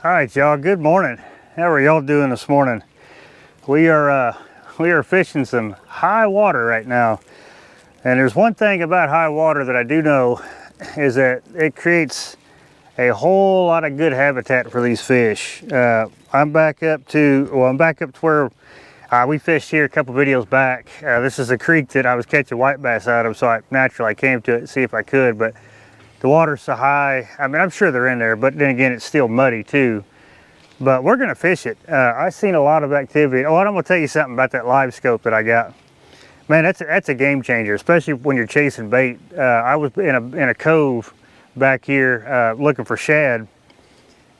All right, y'all. Good morning. How are y'all doing this morning? We are fishing some high water right now, and there's one thing about high water that I do know is that it creates a whole lot of good habitat for these fish. I'm back up to where we fished here a couple videos back. This is a creek that I was catching white bass out of, so I came to it to see if I could, but the water's so high. I mean, I'm sure they're in there, but then again, it's still muddy too. But we're gonna fish it. I've seen a lot of activity. Oh, and I'm gonna tell you something about that live scope that I got. Man, that's a game changer, especially when you're chasing bait. I was in a cove back here looking for shad,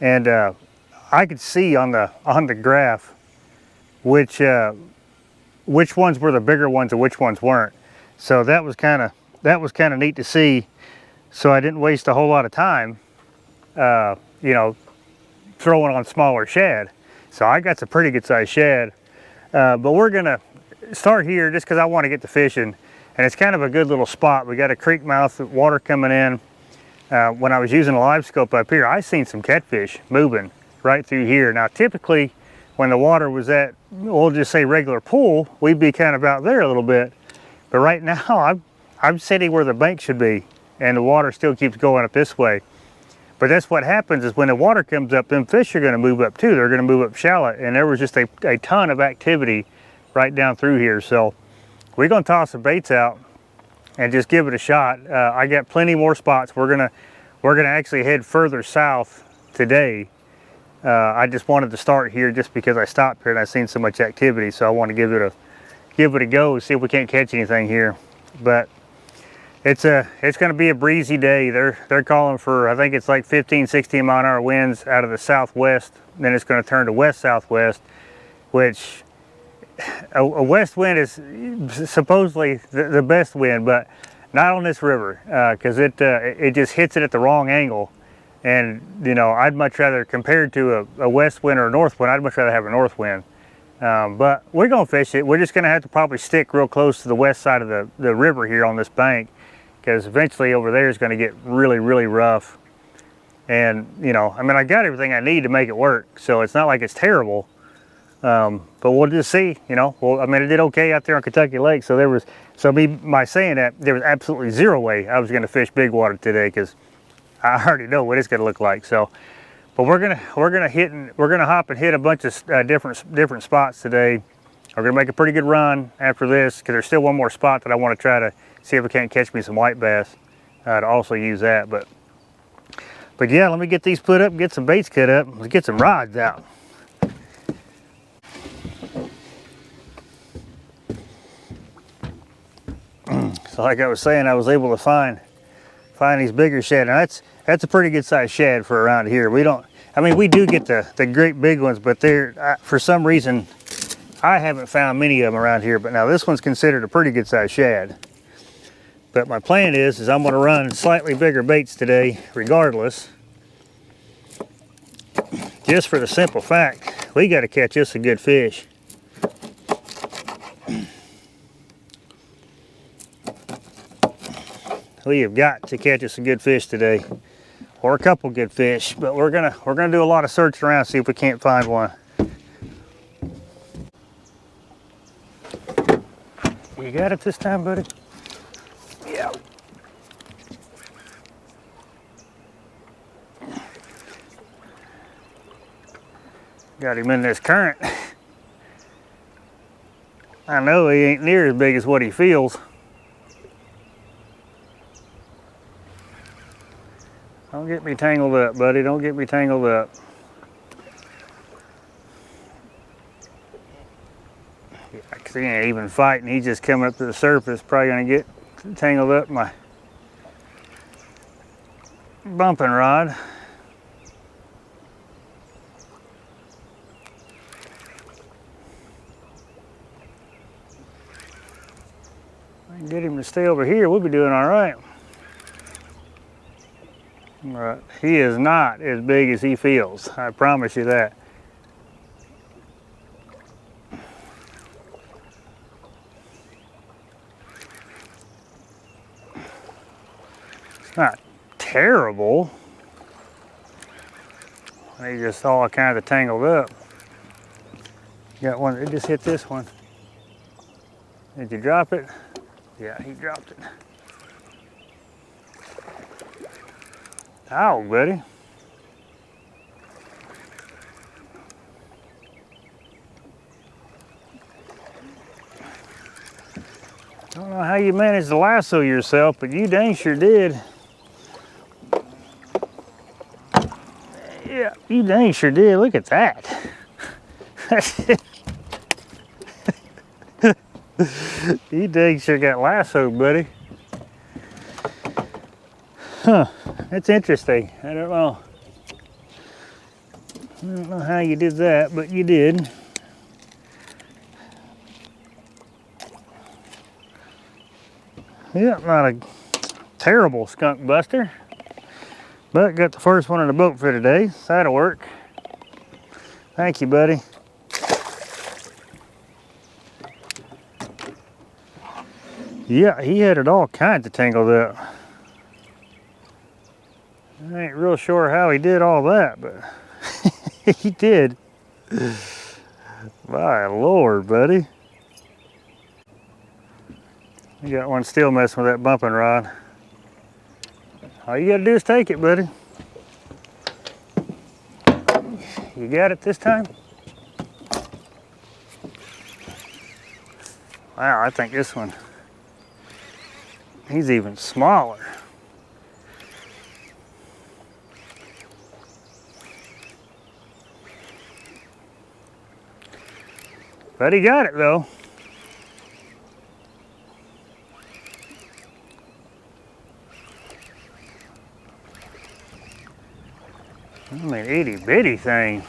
and I could see on the graph which ones were the bigger ones and which ones weren't. So that was kind of neat to see. So I didn't waste a whole lot of time, throwing on smaller shad. So I got some pretty good sized shad, but we're gonna start here just because I want to get to fishing, and it's kind of a good little spot. We got a creek mouth, water coming in. When I was using a live scope up here, I seen some catfish moving right through here. Now typically when the water was at, we'll just say regular pool, we'd be kind of out there a little bit, but right now I'm sitting where the bank should be, and the water still keeps going up this way. But that's what happens is when the water comes up, them fish are gonna move up too. They're gonna move up shallow, and there was just a ton of activity right down through here. So we're gonna toss some baits out and just give it a shot. I got plenty more spots. We're gonna actually head further south today. I just wanted to start here just because I stopped here and I've seen so much activity. So I want to give it a go, see if we can't catch anything here. But it's going to be a breezy day. They're calling for, I think it's like 15, 16 mile an hour winds out of the southwest. Then it's going to turn to west southwest, which a west wind is supposedly the best wind, but not on this river because it just hits it at the wrong angle. And I'd much rather, compared to a west wind or a north wind, I'd much rather have a north wind. But we're gonna fish it. We're just gonna have to probably stick real close to the west side of the river here on this bank, because eventually over there is going to get really, really rough. And I mean, I got everything I need to make it work, so it's not like it's terrible. But we'll just see. Well, I mean, I did okay out there on Kentucky Lake, so by saying that, there was absolutely zero way I was going to fish big water today, because I already know what it's going to look like. So, but we're gonna hop and hit a bunch of different spots today. We're gonna make a pretty good run after this, because there's still one more spot that I want to try to see if we can't catch me some white bass to also use that. But yeah, let me get these put up, get some baits cut up, let's get some rods out. So like I was saying, I was able to find these bigger shad. Now that's a pretty good sized shad for around here. We do get the great big ones, but for some reason I haven't found many of them around here. But now this one's considered a pretty good sized shad. But my plan is I'm going to run slightly bigger baits today regardless, just for the simple fact we got to catch us a good fish. We have got to catch us a good fish today, or a couple good fish, but we're gonna do a lot of searching around, see if we can't find one. You got it this time, buddy? Yeah. Got him in this current. I know he ain't near as big as what he feels. Don't get me tangled up, buddy. Don't get me tangled up. Yeah, 'cause he ain't even fighting. He's just coming up to the surface. Probably gonna get tangled up in my bumping rod. I can get him to stay over here. We'll be doing all right. Right. He is not as big as he feels. I promise you that. It's not terrible. They just all kind of tangled up. Got one, it just hit this one. Did you drop it? Yeah, he dropped it. Ow, buddy. I don't know how you managed to lasso yourself, but you dang sure did. Yeah, you dang sure did. Look at that. You dang sure got lassoed, buddy. Huh, that's interesting. I don't know how you did that, but you did. Yeah, not a terrible skunk buster, but got the first one in the boat for today, so that'll work. Thank you, buddy. Yeah, he had it all kinds of tangled up. I ain't real sure how he did all that, but he did. My Lord, buddy. You got one still messing with that bumping rod. All you gotta do is take it, buddy. You got it this time? Wow, I think this one, he's even smaller. But he got it though. I mean, itty bitty thing.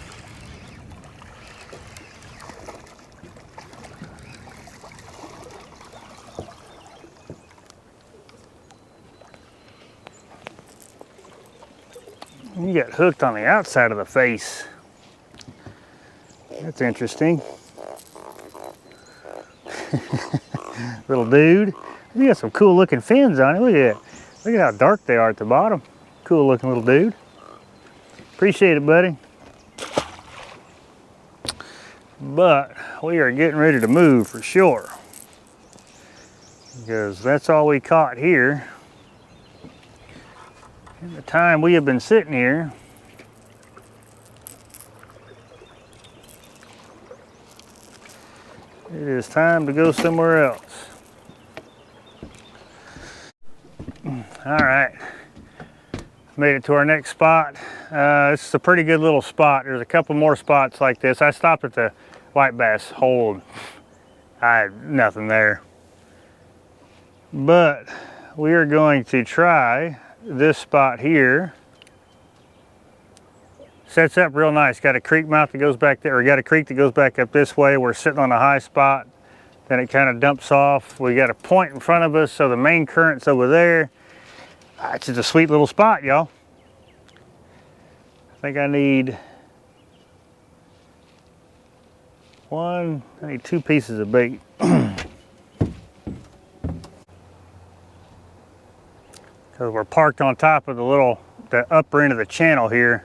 You got hooked on the outside of the face. That's interesting. Little dude. You got some cool looking fins on it. Look at that. Look at how dark they are at the bottom. Cool looking little dude. Appreciate it, buddy. But we are getting ready to move for sure, because that's all we caught here. In the time we have been sitting here, it is time to go somewhere else. All right, made it to our next spot. This is a pretty good little spot. There's a couple more spots like this. I stopped at the white bass hole. I had nothing there. But we are going to try this spot here. Sets up real nice. Got a creek mouth that goes back there, or got a creek that goes back up this way. We're sitting on a high spot. Then it kind of dumps off. We got a point in front of us, so the main current's over there. It's just a sweet little spot, y'all. I think I need two pieces of bait. Because we're parked on top of the upper end of the channel here.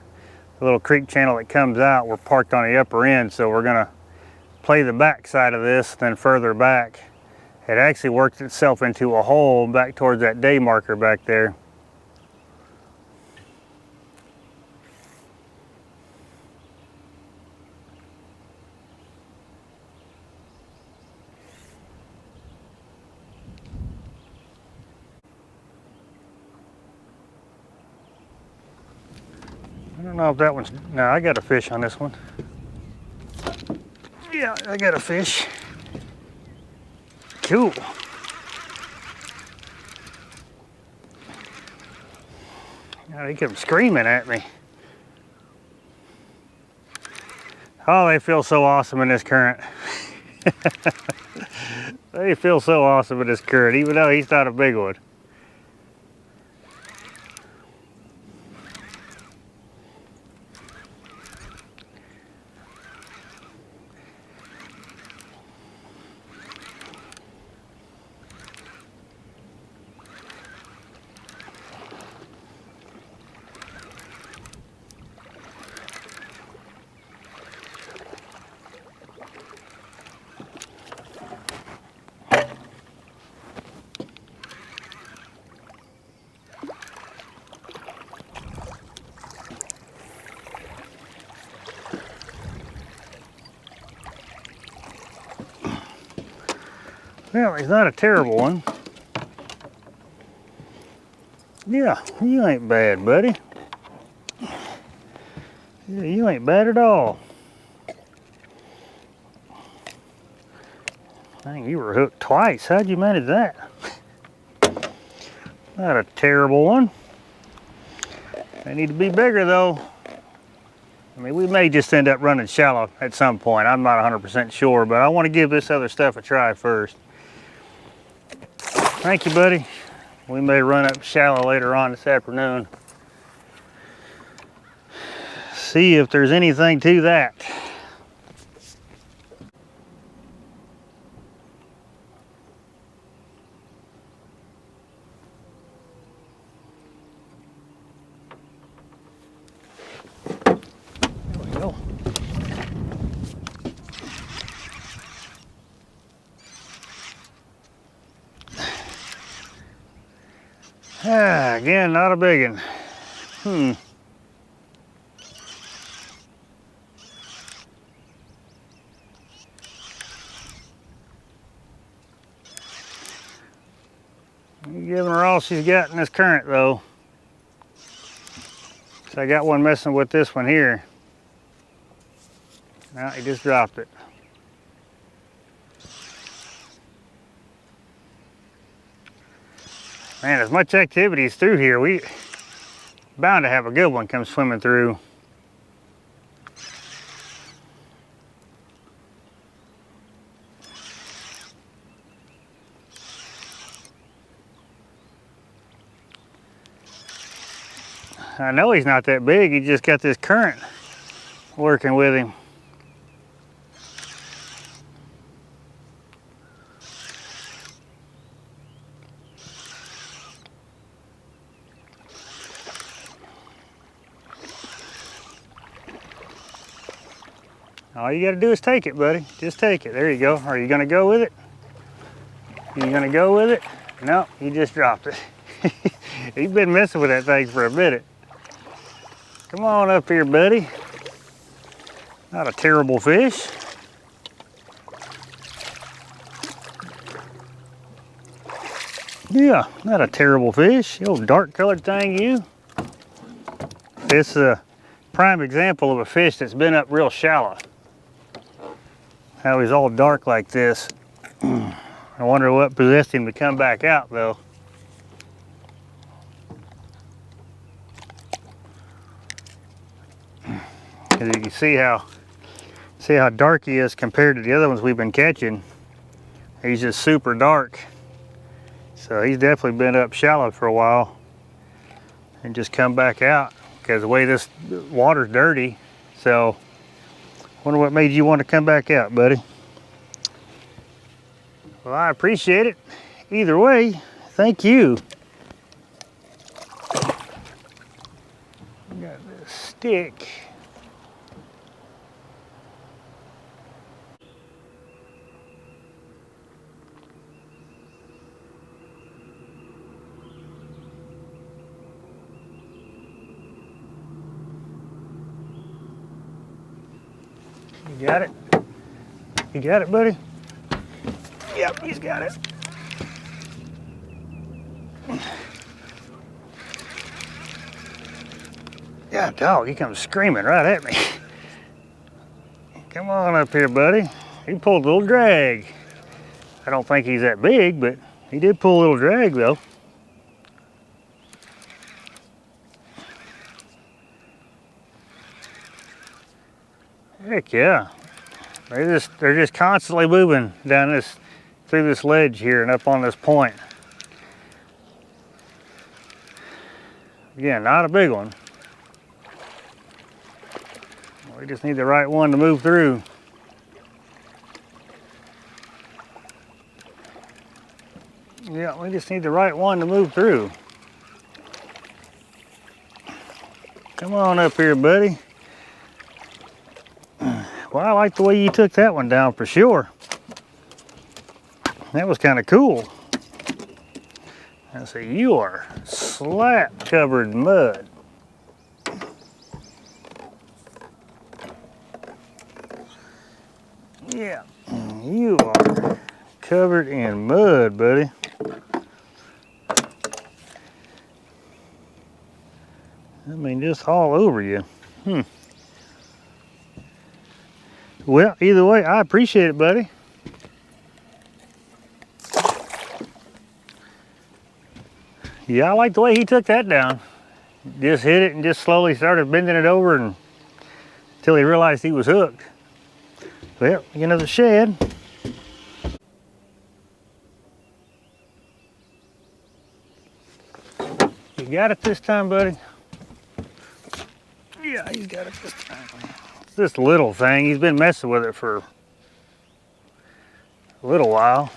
The little creek channel that comes out, we're parked on the upper end, so we're gonna play the back side of this, then further back. It actually worked itself into a hole back towards that day marker back there. I don't know if that one's, no, I got a fish on this one. Yeah, I got a fish. Cool. God, he kept screaming at me. Oh, they feel so awesome in this current. They feel so awesome in this current, even though he's not a big one. Well, he's not a terrible one. Yeah, you ain't bad, buddy. Yeah, you ain't bad at all. Dang, you were hooked twice. How'd you manage that? Not a terrible one. They need to be bigger though. I mean, we may just end up running shallow at some point. I'm not 100% sure, but I want to give this other stuff a try first. Thank you, buddy. We may run up shallow later on this afternoon. See if there's anything to that. There we go. Ah, again, not a big one. Giving her all she's got in this current though. So I got one messing with this one here. Now he just dropped it. Man, as much activity is through here, we bound to have a good one come swimming through. I know he's not that big, he just got this current working with him. All you gotta do is take it, buddy. Just take it. There you go. Are you gonna go with it? You gonna go with it? No, you just dropped it. He's been messing with that thing for a minute. Come on up here, buddy. Not a terrible fish. Yeah, not a terrible fish. You old dark colored thing, you. This is a prime example of a fish that's been up real shallow. How he's all dark like this. I wonder what possessed him to come back out though. As you can see how dark he is compared to the other ones we've been catching. He's just super dark. So he's definitely been up shallow for a while and just come back out because the way this water's dirty. So wonder what made you want to come back out, buddy. Well, I appreciate it. Either way, thank you. Got this stick. You got it? You got it, buddy? Yep, he's got it. Yeah, dog, he comes screaming right at me. Come on up here, buddy. He pulled a little drag. I don't think he's that big, but he did pull a little drag though. Heck yeah. They're just constantly moving down through this ledge here and up on this point. Again, not a big one. We just need the right one to move through. Yeah, we just need the right one to move through. Come on up here, buddy. Well, I like the way you took that one down for sure. That was kind of cool. I say, you are slap covered in mud. Yeah, you are covered in mud, buddy. I mean, just all over you. Well, either way, I appreciate it, buddy. Yeah, I like the way he took that down. Just hit it and just slowly started bending it over until he realized he was hooked. Well, another shad. You got it this time, buddy? Yeah, he's got it this time. It's this little thing. He's been messing with it for a little while.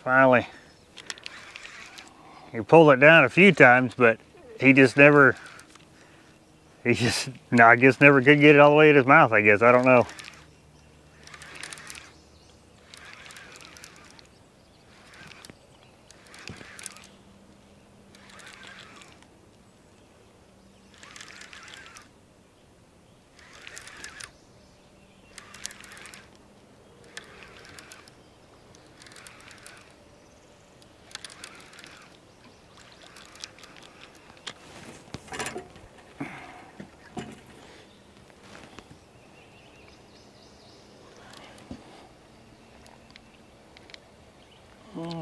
Finally, he pulled it down a few times, but I guess never could get it all the way in his mouth, I guess. I don't know.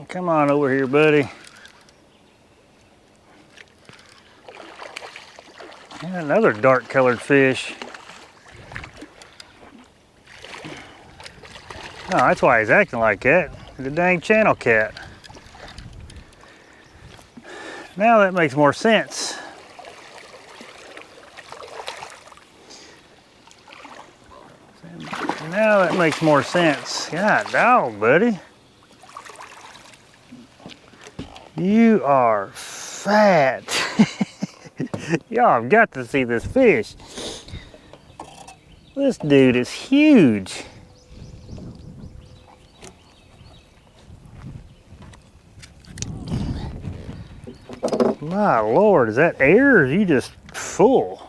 Come on over here, buddy. And another dark colored fish. Oh, that's why he's acting like that. The dang channel cat. Now that makes more sense. Now that makes more sense. God dog, buddy. You are fat. Y'all have got to see this fish. This dude is huge. My Lord, is that air or are you just full?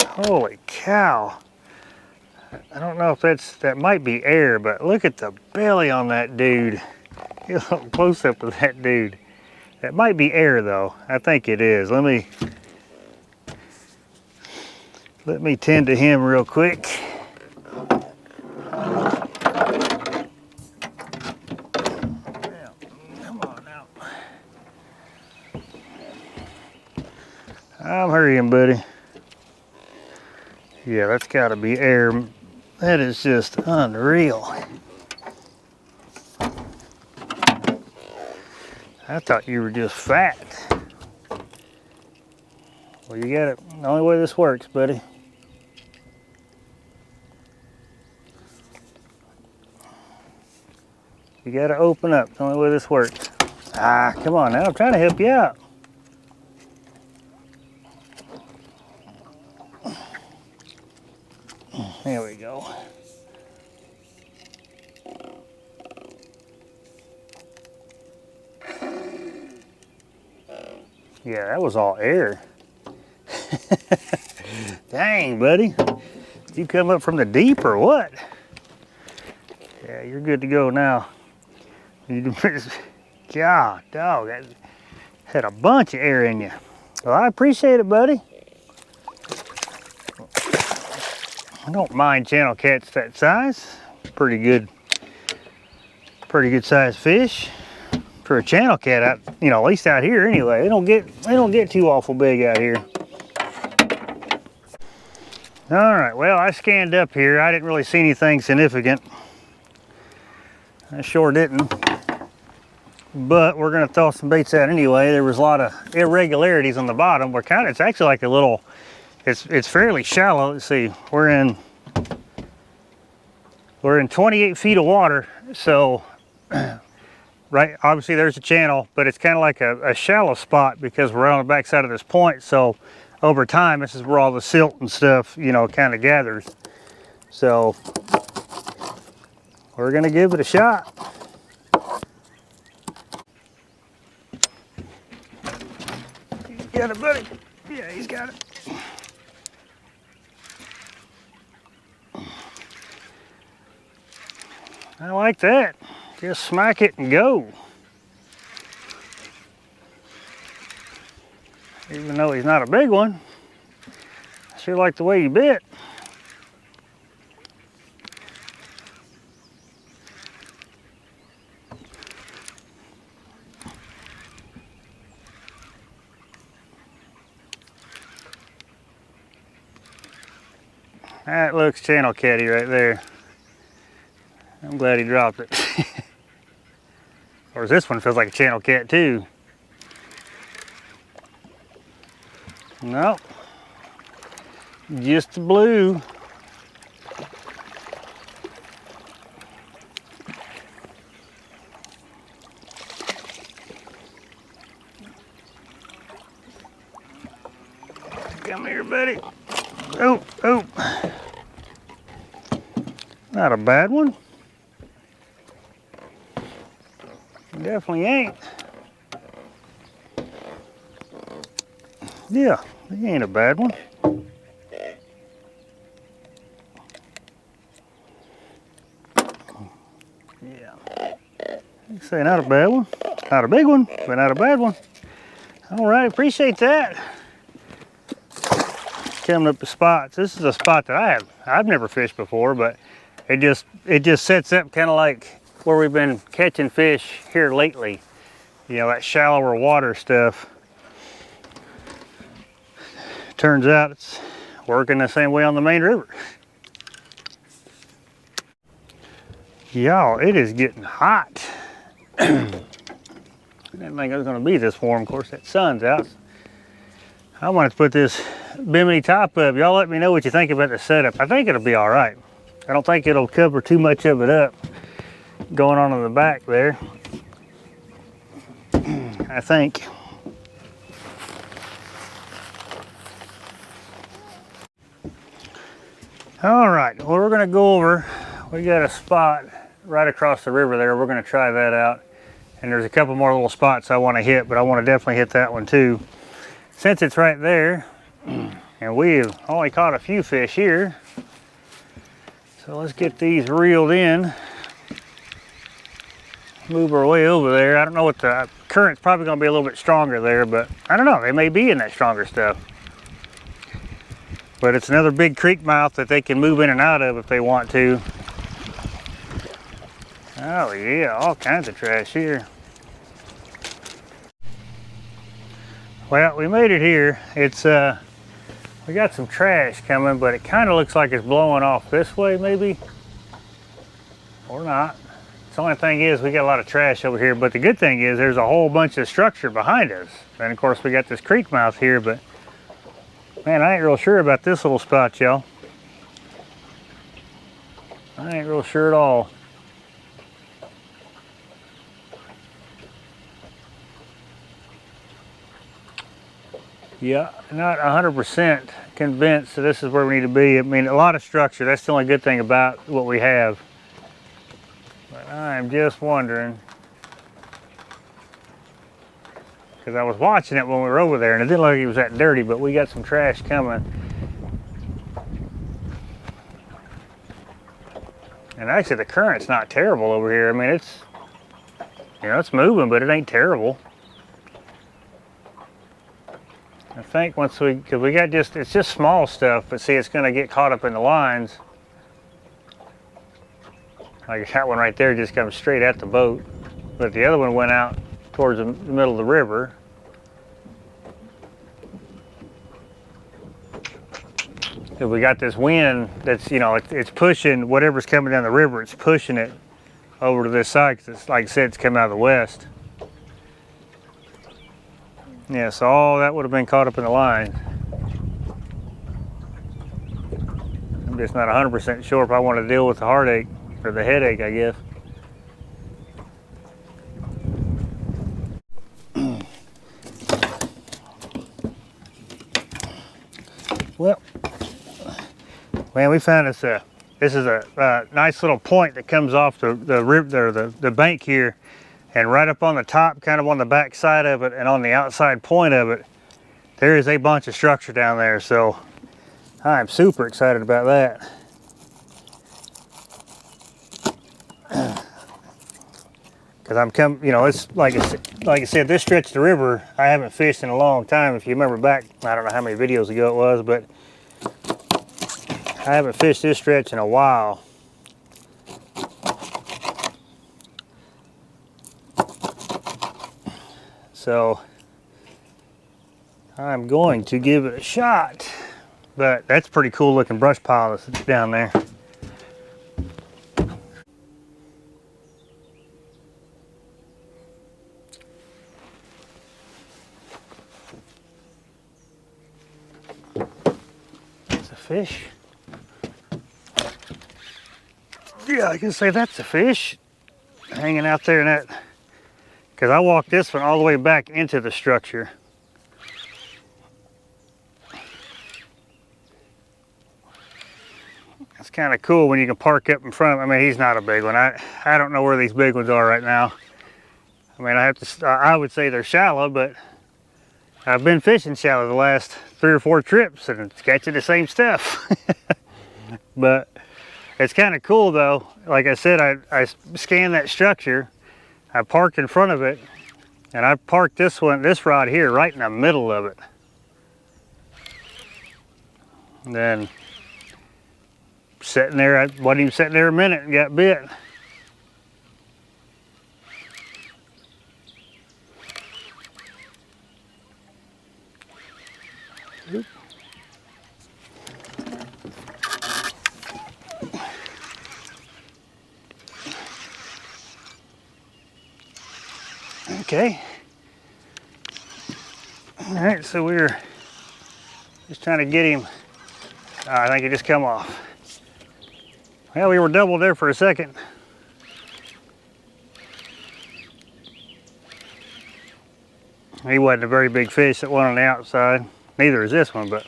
Holy cow. I don't know if that might be air, but look at the belly on that dude. Get a little close up of that dude. That might be air though. I think it is. Let me tend to him real quick. Come on now. I'm hurrying, buddy. Yeah, that's gotta be air. That is just unreal. I thought you were just fat. Well, you got it. The only way this works, buddy. You got to open up. The only way this works. Ah, come on now. I'm trying to help you out. There we go. Yeah, that was all air. Dang, buddy. Did you come up from the deep or what? Yeah, you're good to go now. God, dog, that had a bunch of air in you. Well, I appreciate it, buddy. I don't mind channel cats that size. Pretty good size fish for a channel cat. At least out here anyway. They don't get too awful big out here. All right, well, I scanned up here. I didn't really see anything significant. I sure didn't. But we're gonna throw some baits out anyway. There was a lot of irregularities on the bottom. It's actually like a little, it's fairly shallow. Let's see, we're in 28 feet of water. So, right, obviously there's a channel, but it's kind of like a shallow spot because we're on the back side of this point. So over time, this is where all the silt and stuff, kind of gathers. So we're gonna give it a shot. Got it, buddy. Yeah, he's got it. I like that. Just smack it and go. Even though he's not a big one, I sure like the way he bit. That looks channel catty right there. I'm glad he dropped it. Of course, this one feels like a channel cat too. Nope. Just the blue. Come here, buddy. Oh, oh. Not a bad one. Definitely ain't. Yeah, he ain't a bad one. Yeah. You say not a bad one. Not a big one, but not a bad one. All right, appreciate that. Coming up to spots. This is a spot that I've never fished before, but it just sets up kind of like where we've been catching fish here lately. You know, that shallower water stuff. Turns out it's working the same way on the main river. Y'all, it is getting hot. I didn't think it was going to be this warm. Of course, that sun's out. I wanted to put this Bimini top up. Y'all let me know what you think about the setup. I think it'll be all right. I don't think it'll cover too much of it up going on in the back there. I think. All right, well, we're gonna go over, we got a spot right across the river there. We're gonna try that out. And there's a couple more little spots I wanna hit, but I wanna definitely hit that one too. Since it's right there, and we've only caught a few fish here, so let's get these reeled in. Move our way over there. I don't know what the current's probably gonna be a little bit stronger there, but I don't know, they may be in that stronger stuff. But it's another big creek mouth that they can move in and out of if they want to. Oh yeah, all kinds of trash here. Well, we made it here. It's we got some trash coming, but it kind of looks like it's blowing off this way maybe, or not. The only thing is we got a lot of trash over here, but the good thing is there's a whole bunch of structure behind us. And of course we got this creek mouth here, but man, I ain't real sure about this little spot, y'all. I ain't real sure at all. Yeah, not 100% convinced that this is where we need to be. I mean, a lot of structure. That's the only good thing about what we have. But I'm just wondering, because I was watching it when we were over there, and it didn't look like it was that dirty, but we got some trash coming. And actually, the current's not terrible over here. I mean, it's, you know, it's moving, but it ain't terrible. I think once we, because we got just, it's just small stuff, but see, it's going to get caught up in the lines. Like that one right there just comes straight at the boat, but the other one went out towards the middle of the river. Because we got this wind that's, you know, it's pushing whatever's coming down the river, it's pushing it over to this side, because it's, like I said, it's coming out of the west. Yeah, so all that would have been caught up in the line. I'm just not 100% sure if I want to deal with the heartache, or the headache, I guess. Well, man, we found this. This is a nice little point that comes off the river, the bank here. And right up on the top, kind of on the back side of it, and on the outside point of it, there is a bunch of structure down there, so I'm super excited about that. Because it's like I said, this stretch of the river I haven't fished in a long time. If you remember back, I don't know how many videos ago it was, but I haven't fished this stretch in a while. So I'm going to give it a shot. But that's a pretty cool looking brush pile that's down there. It's a fish. Yeah, I can say that's a fish hanging out there in that, because I walked this one all the way back into the structure. It's kind of cool when you can park up in front of him. I mean, he's not a big one. I don't know where these big ones are right now. I mean, I would say they're shallow, but I've been fishing shallow the last 3 or 4 trips and it's catching the same stuff. But it's kind of cool though. Like I said, I scanned that structure. I parked in front of it, and I parked this rod here right in the middle of it. And then sitting there, I wasn't even sitting there a minute and got bit. Oop. Okay. All right, so we're just trying to get him. I think he just come off. Well, we were doubled there for a second. He wasn't a very big fish, that one on the outside. Neither is this one, but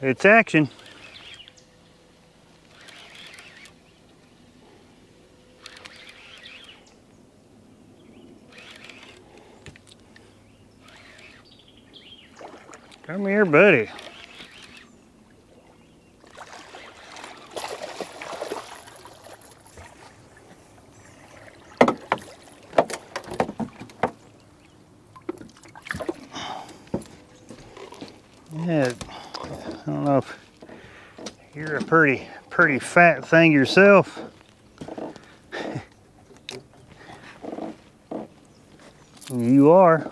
it's action. Come here, buddy. Yeah, I don't know if you're a pretty fat thing yourself. You are.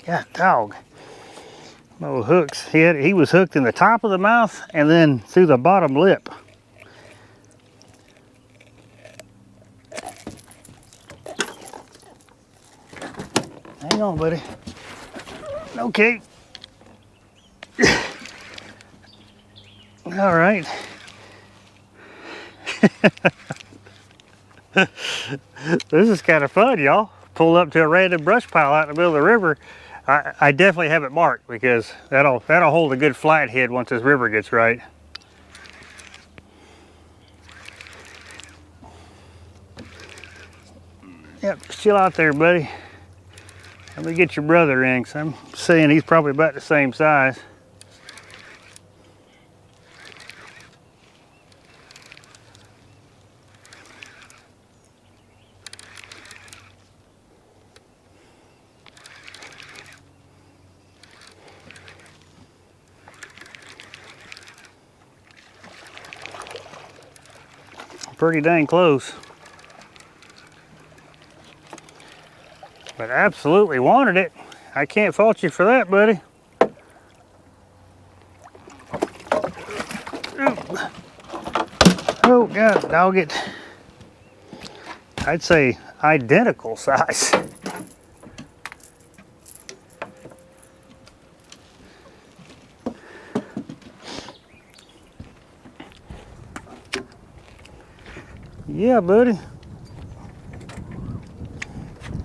God dog. No hooks. He was hooked in the top of the mouth and then through the bottom lip. Hang on, buddy. Okay. All right. This is kind of fun, y'all. Pull up to a random brush pile out in the middle of the river. I definitely have it marked because that'll hold a good flathead once this river gets right. Yep, just chill out there, buddy. Let me get your brother in, because I'm saying he's probably about the same size. Pretty dang close. But absolutely wanted it. I can't fault you for that, buddy. Ooh. Oh, God, dog it. I'd say identical size. Yeah, buddy.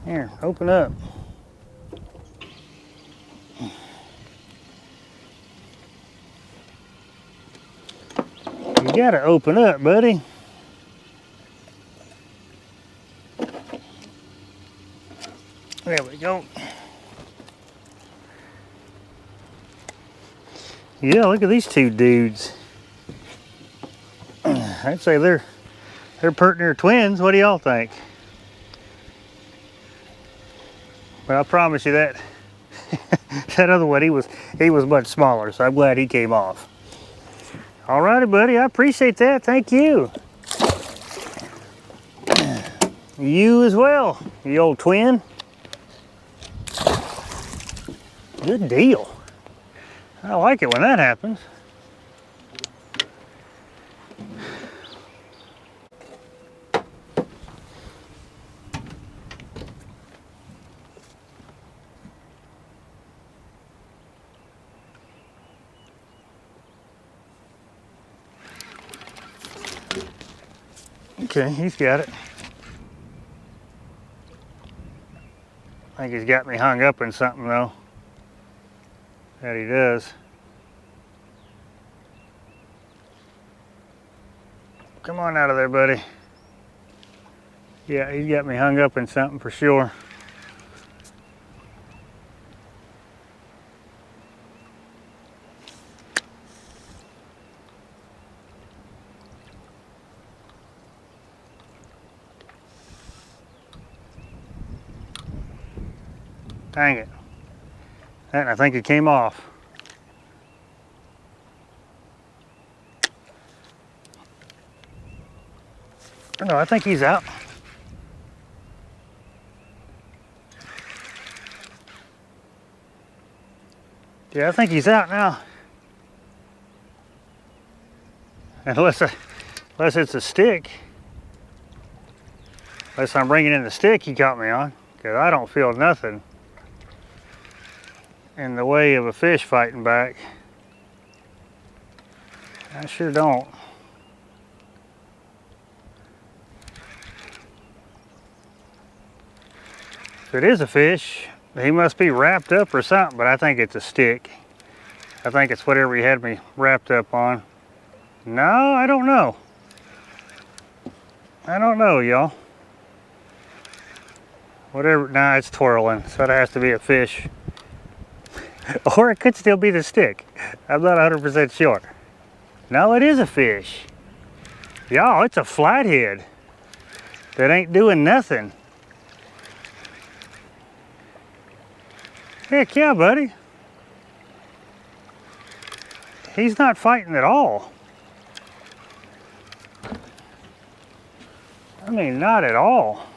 Here, open up. You gotta open up, buddy. There we go. Yeah, look at these two dudes. I'd say they're pert near twins. What do y'all think? But I promise you that that other one, he was much smaller, so I'm glad he came off. All righty, buddy, I appreciate that. Thank you. You as well, you old twin. Good deal. I like it when that happens. Okay, he's got it. I think he's got me hung up in something though. That he does. Come on out of there, buddy. Yeah, he's got me hung up in something for sure. Dang it. And I think it came off. No, I think he's out. Yeah, I think he's out now. Unless it's a stick. Unless I'm bringing in the stick he caught me on. Because I don't feel nothing in the way of a fish fighting back. I sure don't. If it is a fish, he must be wrapped up or something, but I think it's a stick. I think it's whatever he had me wrapped up on. No, I don't know. I don't know, y'all. Whatever, nah, it's twirling, so it has to be a fish. Or it could still be the stick. I'm not 100% sure. No, it is a fish. Y'all, it's a flathead that ain't doing nothing. Heck yeah, buddy. He's not fighting at all. I mean, not at all.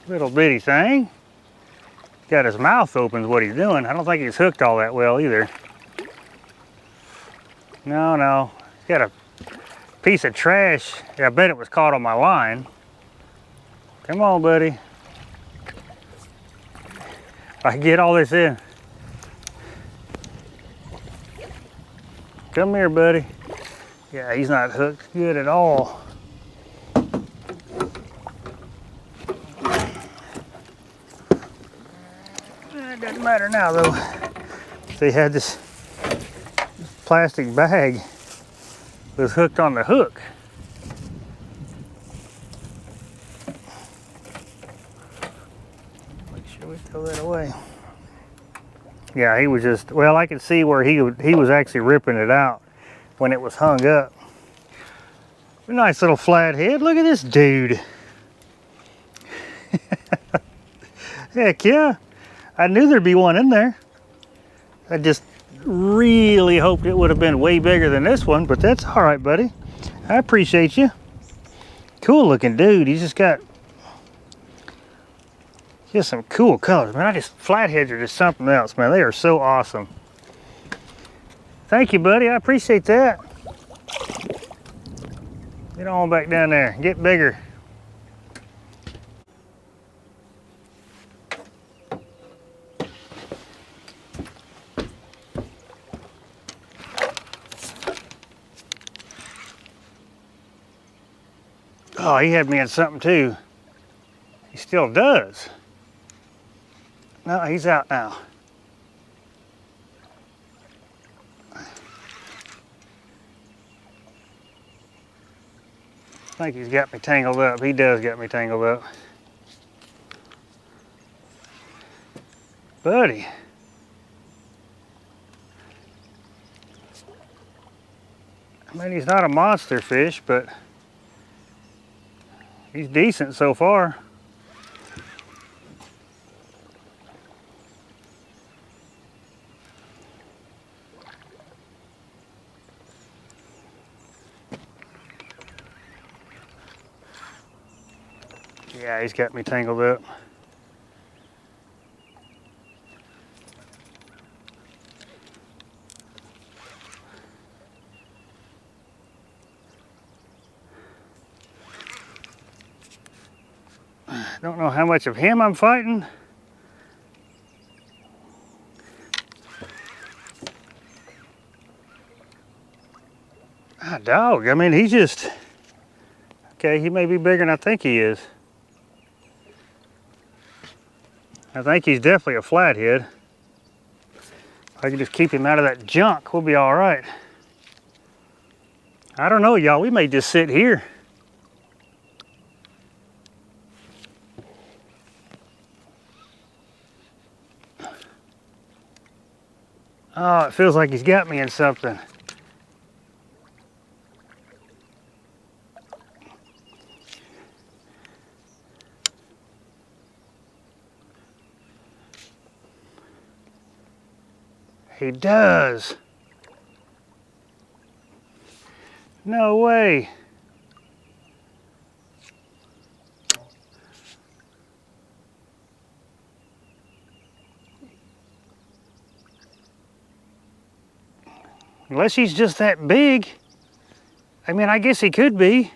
Little bitty thing. Got his mouth open is what he's doing. I don't think he's hooked all that well either. No. He's got a piece of trash. Yeah, I bet it was caught on my line. Come on, buddy. If I can get all this in. Come here, buddy. Yeah, he's not hooked good at all. It doesn't matter now though. They had this plastic bag was hooked on the hook. Make sure we throw that away. Yeah, he was just, well, I could see where he was actually ripping it out when it was hung up. Nice little flathead. Look at this dude. Heck yeah. I knew there'd be one in there. I just really hoped it would have been way bigger than this one, but that's all right, buddy. I appreciate you. Cool looking dude. He's just got some cool colors, man. Flatheads are just something else, man. They are so awesome. Thank you, buddy. I appreciate that. Get on back down there. Get bigger. Oh, he had me in something too. He still does. No, he's out now. I think he's got me tangled up. He does got me tangled up. Buddy. I mean, he's not a monster fish, but he's decent so far. Yeah, he's got me tangled up. Don't know how much of him I'm fighting. Ah, dog, I mean, he's just, okay, he may be bigger than I think he is. I think he's definitely a flathead. If I can just keep him out of that junk, we'll be all right. I don't know, y'all, we may just sit here. Oh, it feels like he's got me in something. He does. No way. Unless he's just that big. I mean, I guess he could be.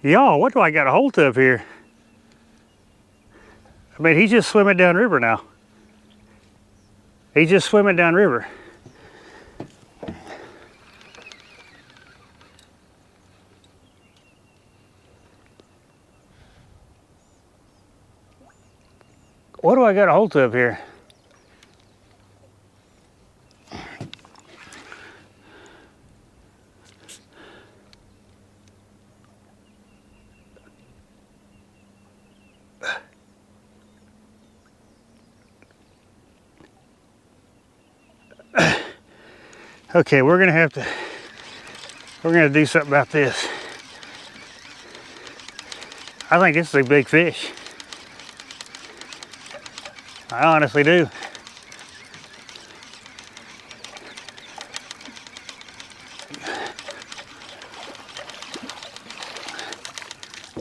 Y'all, what do I got a hold of here? I mean, he's just swimming downriver now. He's just swimming downriver. What do I got a hold of here? Okay, we're gonna do something about this. I think this is a big fish. I honestly do.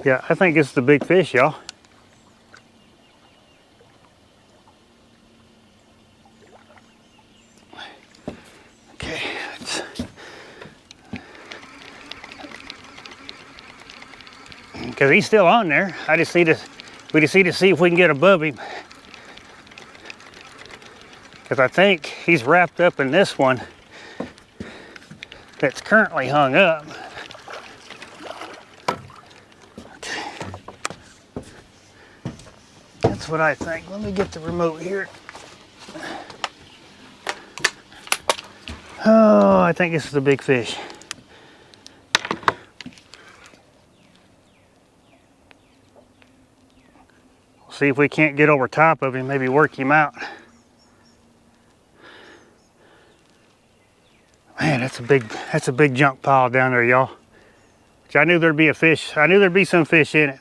Yeah, I think it's the big fish, y'all. Okay, because he's still on there. We just need to see if we can get above him. Because I think he's wrapped up in this one that's currently hung up. Okay. That's what I think. Let me get the remote here. Oh, I think this is a big fish. We'll see if we can't get over top of him, maybe work him out. Man, that's a big junk pile down there, y'all. I knew there'd be a fish. I knew there'd be some fish in it.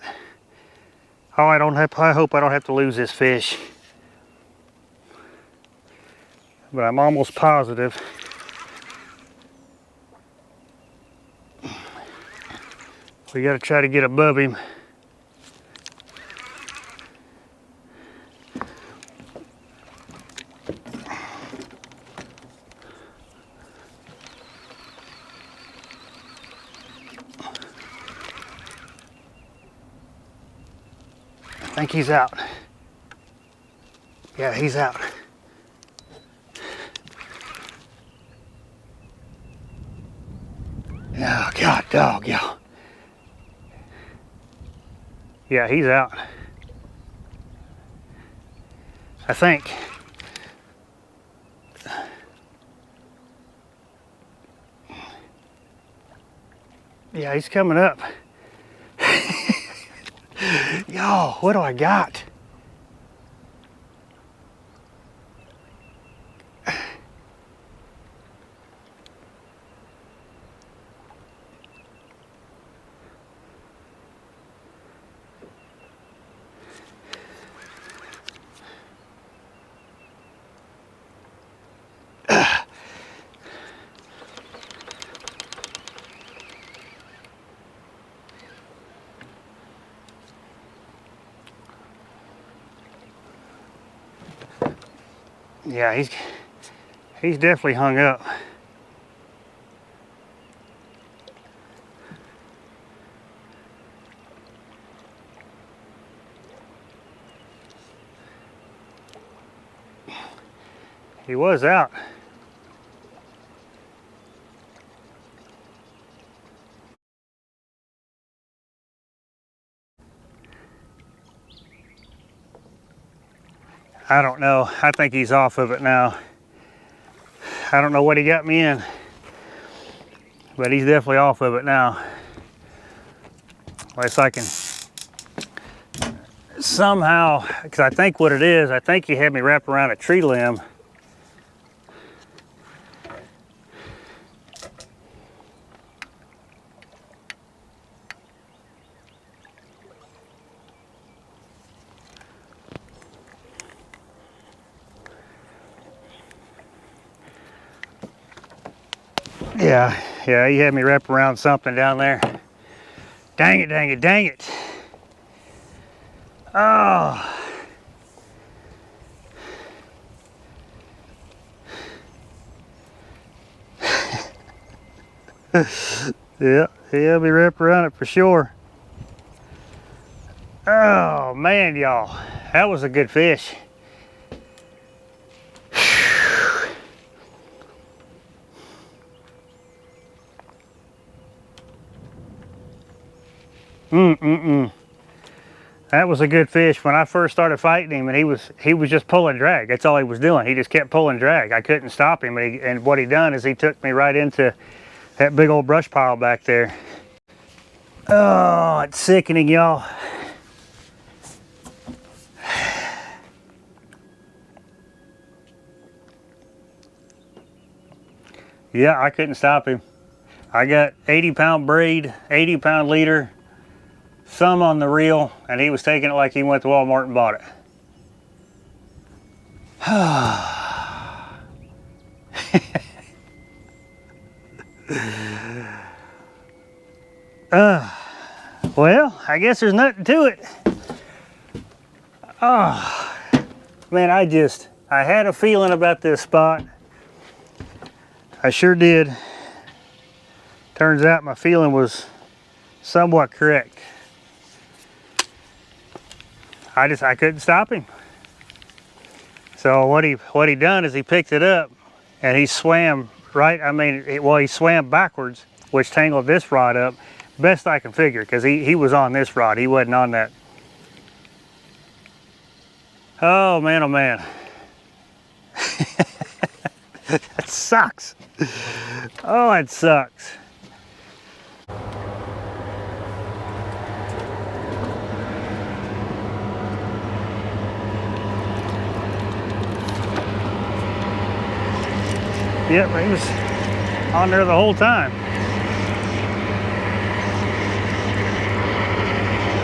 Oh, I hope I don't have to lose this fish. But I'm almost positive. We gotta try to get above him. I think he's out. Yeah, he's out. Oh, God, dog, y'all. Yeah, he's out. I think. Yeah, he's coming up. Y'all, what do I got? Yeah, he's definitely hung up. He was out. I don't know. I think he's off of it now. I don't know what he got me in, but he's definitely off of it now. Unless I can somehow, because I think what it is, I think he had me wrapped around a tree limb. Yeah, he had me wrapped around something down there. Dang it, dang it, dang it. Oh. Yeah, he had me wrapped around it for sure. Oh man, y'all, that was a good fish. That was a good fish. When I first started fighting him, and he was just pulling drag. That's all he was doing. He just kept pulling drag. I couldn't stop him, and what he done is he took me right into that big old brush pile back there. Oh, it's sickening, y'all. Yeah, I couldn't stop him. I got 80-pound braid, 80-pound leader, some on the reel, and he was taking it like he went to Walmart and bought it. Well, I guess there's nothing to it. Oh, man, I had a feeling about this spot. I sure did. Turns out my feeling was somewhat correct. I couldn't stop him. So what he done is he picked it up and he swam right. He swam backwards, which tangled this rod up. Best I can figure, because he was on this rod. He wasn't on that. Oh man, oh man. That sucks. Oh, it sucks. Yep, he was on there the whole time.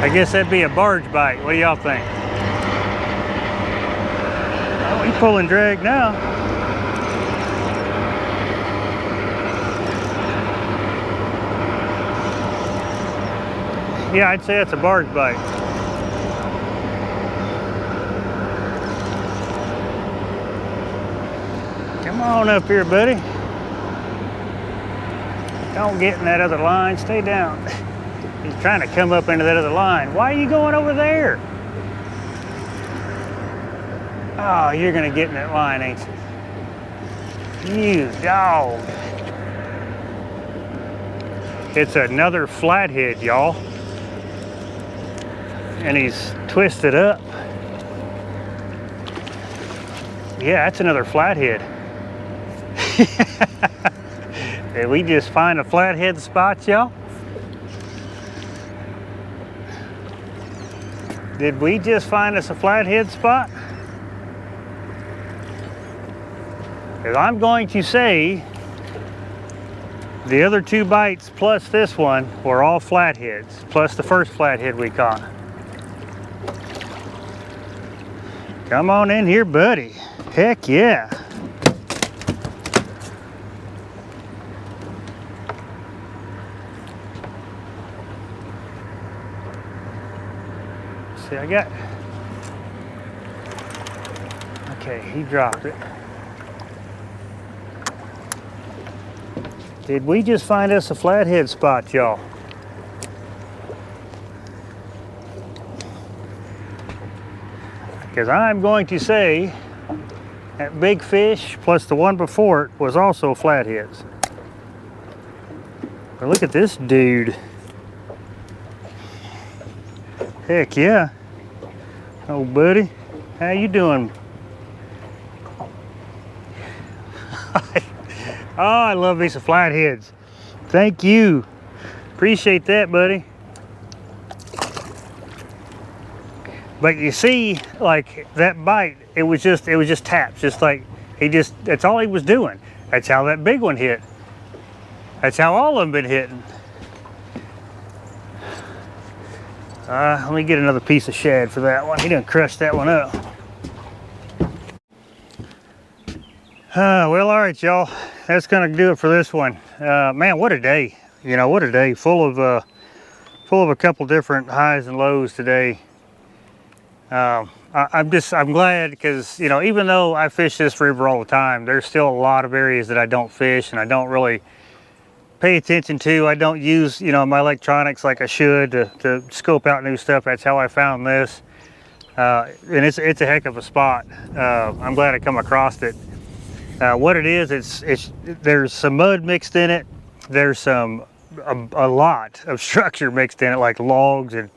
I guess that'd be a barge bite. What do y'all think? Oh, he's pulling drag now. Yeah, I'd say it's a barge bite. Come on up here, buddy. Don't get in that other line. Stay down. He's trying to come up into that other line. Why are you going over there? Oh, you're going to get in that line, ain't you? You dog. It's another flathead, y'all. And he's twisted up. Yeah, that's another flathead. Did we just find a flathead spot, y'all? Did we just find us a flathead spot? Because I'm going to say the other 2 bites plus this one were all flatheads, plus the first flathead we caught. Come on in here, buddy. Heck yeah. See, I got, okay, he dropped it. Did we just find us a flathead spot, y'all? Because I'm going to say that big fish plus the one before it was also flatheads. But look at this dude. Heck yeah. Oh buddy, how you doing? Oh, I love these flatheads. Thank you. Appreciate that, buddy. But you see, like that bite, it was just taps, just like that's all he was doing. That's how that big one hit. That's how all of them been hitting. Let me get another piece of shad for that one. He done crushed that one up. Well, all right, y'all. That's gonna do it for this one. Man, what a day! You know, what a day, full of a couple different highs and lows today. I'm glad because, you know, even though I fish this river all the time, there's still a lot of areas that I don't fish and I don't really pay attention to. I don't use, you know, my electronics like I should to scope out new stuff. That's how I found this, and it's a heck of a spot. I'm glad I come across it. What it is, there's some mud mixed in it. There's a lot of structure mixed in it, like logs, and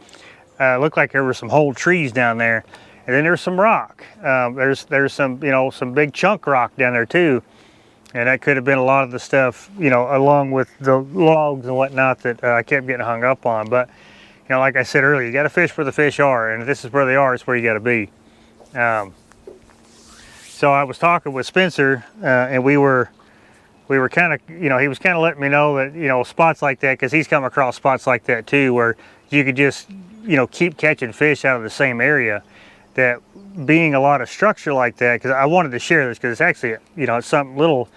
looked like there were some whole trees down there. And then there's some rock. There's some, you know, some big chunk rock down there too. And that could have been a lot of the stuff, you know, along with the logs and whatnot that I kept getting hung up on. But, you know, like I said earlier, you got to fish where the fish are, and if this is where they are, it's where you got to be. So I was talking with Spencer, and we were kind of, you know, he was kind of letting me know that, you know, spots like that, because he's come across spots like that too, where you could just, you know, keep catching fish out of the same area. That being a lot of structure like that, because I wanted to share this because it's actually, you know, it's something little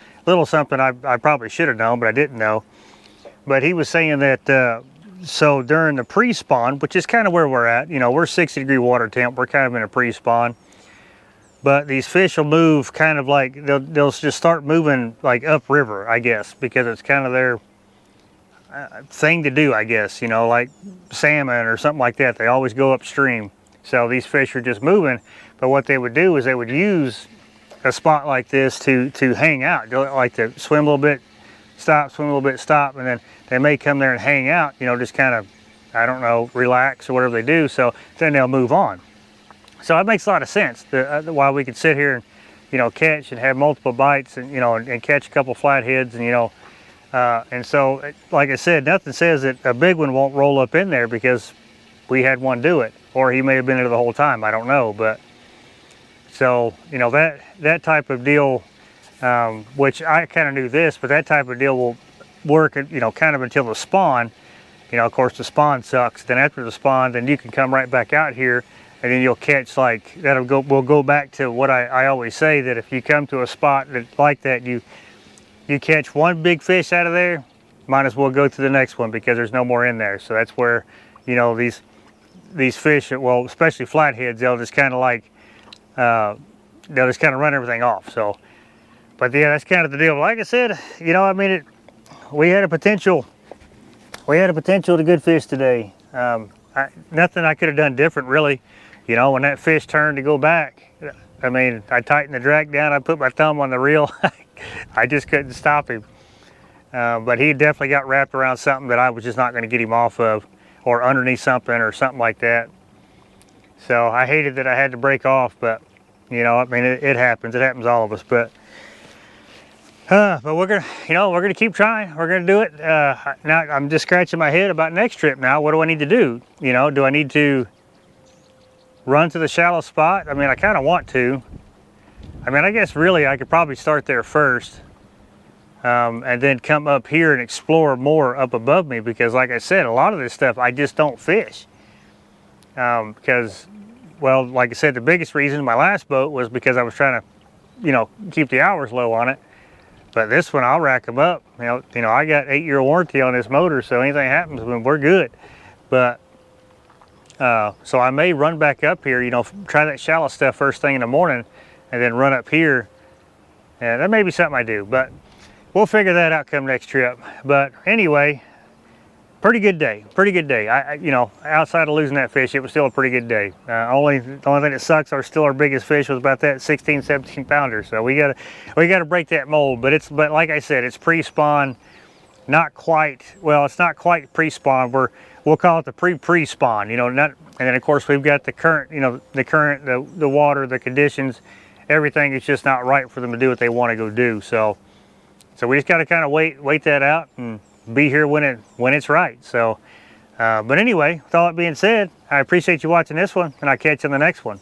something I probably should have known, but I didn't know. But he was saying that so during the pre-spawn, which is kind of where we're at, you know, we're 60-degree water temp, we're kind of in a pre-spawn. But these fish will move kind of like, they'll just start moving like upriver, I guess, because it's kind of their thing to do, I guess, you know, like salmon or something like that. They always go upstream. So these fish are just moving. But what they would do is they would use a spot like this to hang out. They like to swim a little bit, stop, swim a little bit, stop, and then they may come there and hang out, you know, just kind of, I don't know, relax or whatever they do. So then they'll move on. So it makes a lot of sense why we could sit here and, you know, catch and have multiple bites and, you know, and catch a couple flatheads and, you know, and so, like I said, nothing says that a big one won't roll up in there because we had one do it, or he may have been there the whole time. I don't know, but so, you know, that type of deal, which I kind of knew this, but that type of deal will work, you know, kind of until the spawn. You know, of course, the spawn sucks. Then after the spawn, then you can come right back out here. And then you'll catch, like, we'll go back to what I always say, that if you come to a spot like that, you catch one big fish out of there, might as well go to the next one because there's no more in there. So that's where, you know, these fish, well, especially flatheads, they'll just kind of like, they'll just kind of run everything off. So, but yeah, that's kind of the deal. Like I said, you know, I mean, we had a potential to good fish today. Nothing I could have done different, really. You know, when that fish turned to go back, I mean, I tightened the drag down, I put my thumb on the reel. I just couldn't stop him. But he definitely got wrapped around something that I was just not going to get him off of, or underneath something or something like that. So I hated that I had to break off, but, you know, I mean, it happens. It happens to all of us. But we're gonna, you know, we're gonna keep trying. We're gonna do it. Now I'm just scratching my head about next trip. Now, what do I need to do? You know, do I need to run to the shallow spot? I mean, I kind of want to. I mean, I guess really I could probably start there first, and then come up here and explore more up above me, because like I said, a lot of this stuff I just don't fish. Because, well, like I said, the biggest reason my last boat was because I was trying to, you know, keep the hours low on it. But this one, I'll rack them up. You know, I got 8-year warranty on this motor, so anything happens, we're good. But so I may run back up here, you know, try that shallow stuff first thing in the morning, and then run up here. And that may be something I do, but we'll figure that out come next trip. But anyway, pretty good day, pretty good day. You know, outside of losing that fish, it was still a pretty good day. The only thing that sucks are still our biggest fish was about that 16, 17 pounder. So we gotta break that mold. But like I said, it's pre-spawn, not quite. Well, it's not quite pre-spawn. We'll call it the pre-spawn. You know, and then of course we've got the current. You know, the water, the conditions, everything is just not right for them to do what they want to go do. So we just gotta kind of wait that out and be here when it's right. So but anyway, with all that being said, I appreciate you watching this one, and I'll catch you on the next one.